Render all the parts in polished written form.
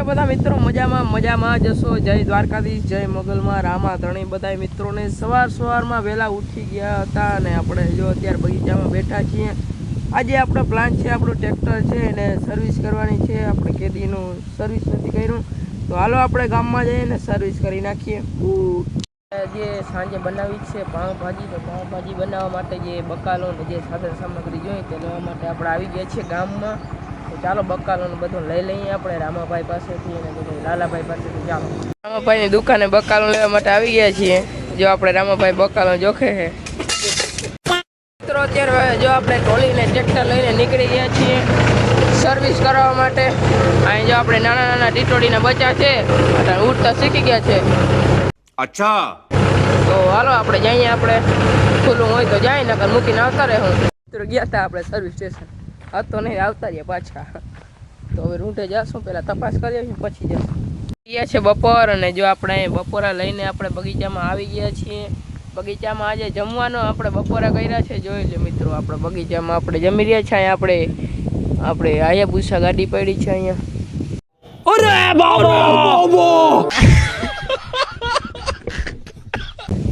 બધા મિત્રો મજામાં જશો। જય દ્વારકાધીશ, જય મોગલમાં, રામા ધણી બધા મિત્રોને સવારમાં વહેલા ઉઠી ગયા હતા અને આપણે જો અત્યારે બગીચામાં બેઠા છીએ। આજે આપણો પ્લાન છે, આપણું ટ્રેક્ટર છે એને સર્વિસ કરવાની છે। આપણે કેદીનું સર્વિસ નથી કર્યું તો હાલો આપણે ગામમાં જઈને સર્વિસ કરી નાખીએ। જે સાંજે બનાવી છે પાઉંભાજી, તો પાઉંભાજી બનાવવા માટે જે બકાલો જે સાધન સામગ્રી જોઈએ તે લેવા માટે આપણે આવી ગયા છીએ ગામમાં। તો ચાલો બકાલોનું બધું લઈ લઈએ આપણે રામાભાઈ પાસેથી અને બધું લાલાભાઈ પાસેથી। ચાલો રામાભાઈની દુકાને બકાલો લેવા માટે આવી ગયા છીએ। જો આપણે રામાભાઈ બકાલો જોખે છે મિત્રો। અત્યારે જો આપણે ટોલીને ટ્રેક્ટર લઈને નીકળી ગયા છીએ સર્વિસ કરવા માટે। અહીં જો આપણે નાના ટીટોડીના બચ્ચા છે ઉડતા શીખી ગયા છે। અચ્છા, તો હાલો આપણે જઈએ, આપણે ખુલ્લું હોય તો જાય, નકર મૂકીને આવતા રહે। હું મિત્રો ગયા હતા આપણે સર્વિસ સ્ટેશન, આ તો નહીં આવતા રહ્યા પાછા। તો હવે રૂંઢે જશું, પહેલાં તપાસ કરીએ પછી જશું। ગયા છે બપોર અને જો આપણે બપોરા લઈને આપણે બગીચામાં આવી ગયા છીએ। બગીચામાં આજે જમવાનો આપણે બપોરા કર્યા છે, જોઈ લો મિત્રો। આપણે બગીચામાં આપણે જમી રહ્યા છે। અહીંયા આપણે હાયાબુસા ગાડી પડી છે અહીંયા। અરે બાબા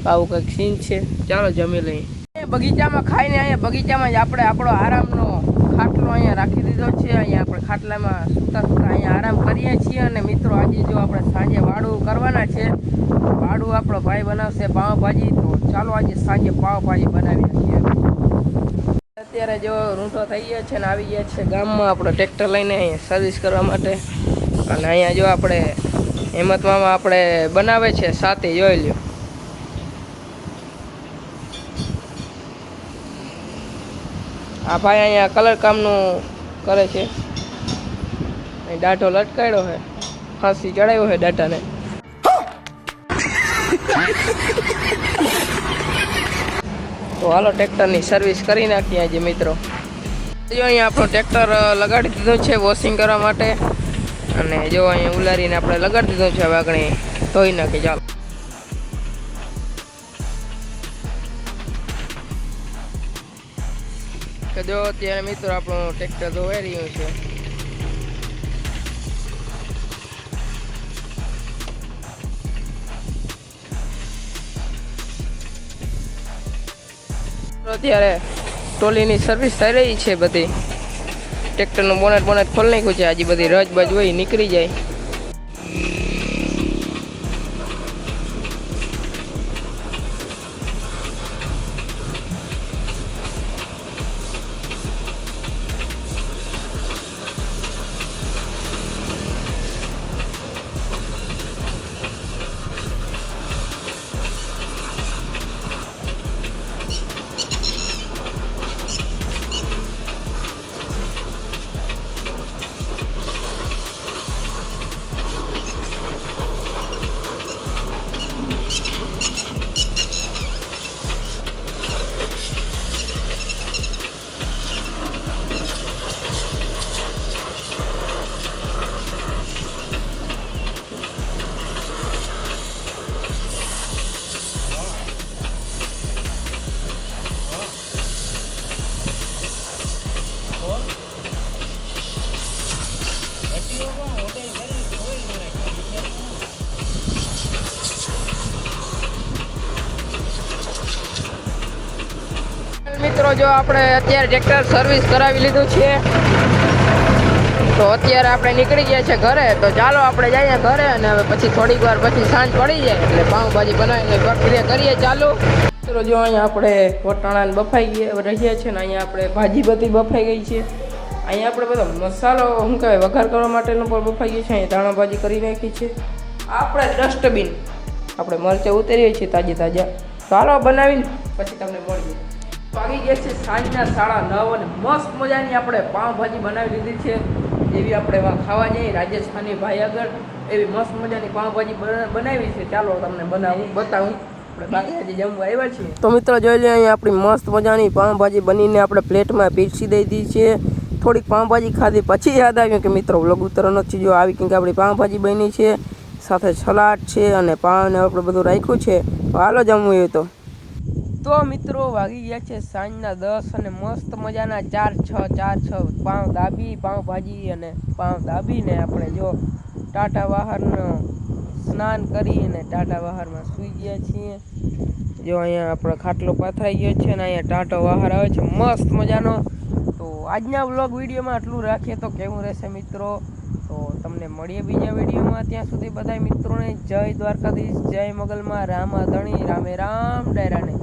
આવું કંઈક સીન છે, ચાલો જમી લઈએ। બગીચામાં ખાઈને અહીંયા બગીચામાં જ આપણે આપણો આરામનો ખાટલો અહીંયા રાખી દીધો છે। અહીંયા આપણે ખાટલામાં સૂતા અહીંયા આરામ કરીએ છીએ। અને મિત્રો આજે જો આપણે સાંજે વાડું કરવાના છે, વાડું આપણો ભાઈ બનાવશે પાવભાજી। તો ચાલો આજે સાંજે પાવભાજી બનાવીએ છીએ। અત્યારે જો રૂંઢો થઈ ગયા છે ને આવી ગયા છે ગામમાં આપણો ટ્રેક્ટર લઈને અહીંયા સર્વિસ કરવા માટે। અને અહીંયા જો આપણે હેમતમાં આપણે બનાવે છે સાથે, જોઈ લ્યો। આ ભાઈ અહીંયા કલર કામનું કરે છે, દાઢો લટકાડ્યો છે, ફાંસી ચડાવ્યો છે દાઢાને। તો હાલો ટ્રેક્ટરની સર્વિસ કરી નાખીએ આજે મિત્રો। જો અહીંયા આપણું ટ્રેક્ટર લગાડી દીધું છે વોશિંગ કરવા માટે અને જો અહીંયા ઉલારીને આપણે લગાડી દીધું છે। હવે આગળ ધોઈ નાખીએ, ચાલો। તો જો અત્યારે મિત્રો આપણું ટ્રેક્ટર ધોવાઈ રહ્યું છે। અત્યારે ટ્રોલીની સર્વિસ થઈ રહી છે બધી। ટ્રેક્ટરનું બોનેટ ખોલી નાખ્યું છે, આજે બધી રજબજ હોય નીકળી જાય। મિત્રો જો આપણે અત્યારે ટ્રેક્ટર સર્વિસ કરાવી લીધું છે, તો અત્યારે આપણે નીકળી ગયા છે ઘરે। તો ચાલો આપણે જઈએ ઘરે અને હવે પછી થોડીક વાર પછી સાંજ પડી જાય એટલે પાઉંભાજી બનાવીને પ્રક્રિયા કરીએ, ચાલો। મિત્રો જો અહીંયા આપણે વટાણાને બફાઈ ગયા રહ્યા છે ને અહીંયા આપણે ભાજી બધી બફાઈ ગઈ છે। અહીંયા આપણે બધો મસાલો શું કહેવાય વઘાર કરવા માટેનો પણ બફાઈ ગયો છે। અહીંયા ધાણા ભાજી કરી નાખી છે। આપણે ડસ્ટબિન આપણે મરચાં ઉતારીએ છીએ તાજા। તો હાલો બનાવીને પછી તમને મળીએ। આવી ગયા છે સાંજના 9:30 અને મસ્ત મજાની આપણે પાઉંભાજી બનાવી લીધી છે। એવી આપણે ખાવા જઈએ રાજસ્થાની ભાઈ આગળ, એવી મસ્ત મજાની પાઉંભાજી બનાવી છે। ચાલો તમને બતાવું આપણે બાકી આજે જમવા આવ્યા છીએ। તો મિત્રો જોઈ લો અહીંયા આપણી મસ્ત મજાની પાઉંભાજી બનીને આપણે પ્લેટમાં પીરસી દીધી છે। થોડીક પાઉંભાજી ખાધી પછી યાદ આવ્યું કે મિત્રો વ્લોગ ઉતરવાનો જ છે। જો આવી કંઈક આપણી પાઉંભાજી બની છે, સાથે સલાડ છે અને પાવને આપણે બધું રાખ્યું છે। તો હાલો જમવું હોય તો મિત્રો વાગી ગયા છે સાંજના 10 અને મસ્ત મજાના 4-6 પાઉં દાબી પાઉંભાજી અને પાઉં દાબીને આપણે જો ટાટા વાહરનો સ્નાન કરી અને ટાટા વાહરમાં સૂઈ ગયા છીએ. જો અહીંયા આપણો ખાટલો પાથરાઈ ગયો છે ને અહીંયા ટાટો વાહર આવે છે મસ્ત મજાનો. તો આજના વ્લોગ વિડીયોમાં આટલું રાખીએ તો કેવું રહેશે મિત્રો. તો તમને મળીએ બીજા વિડીયોમાં. ત્યાં સુધી બધા મિત્રોને જય દ્વારકાધીશ, જય મોગલમાં, રામા ધણી, રામે રામ ડાયરાને.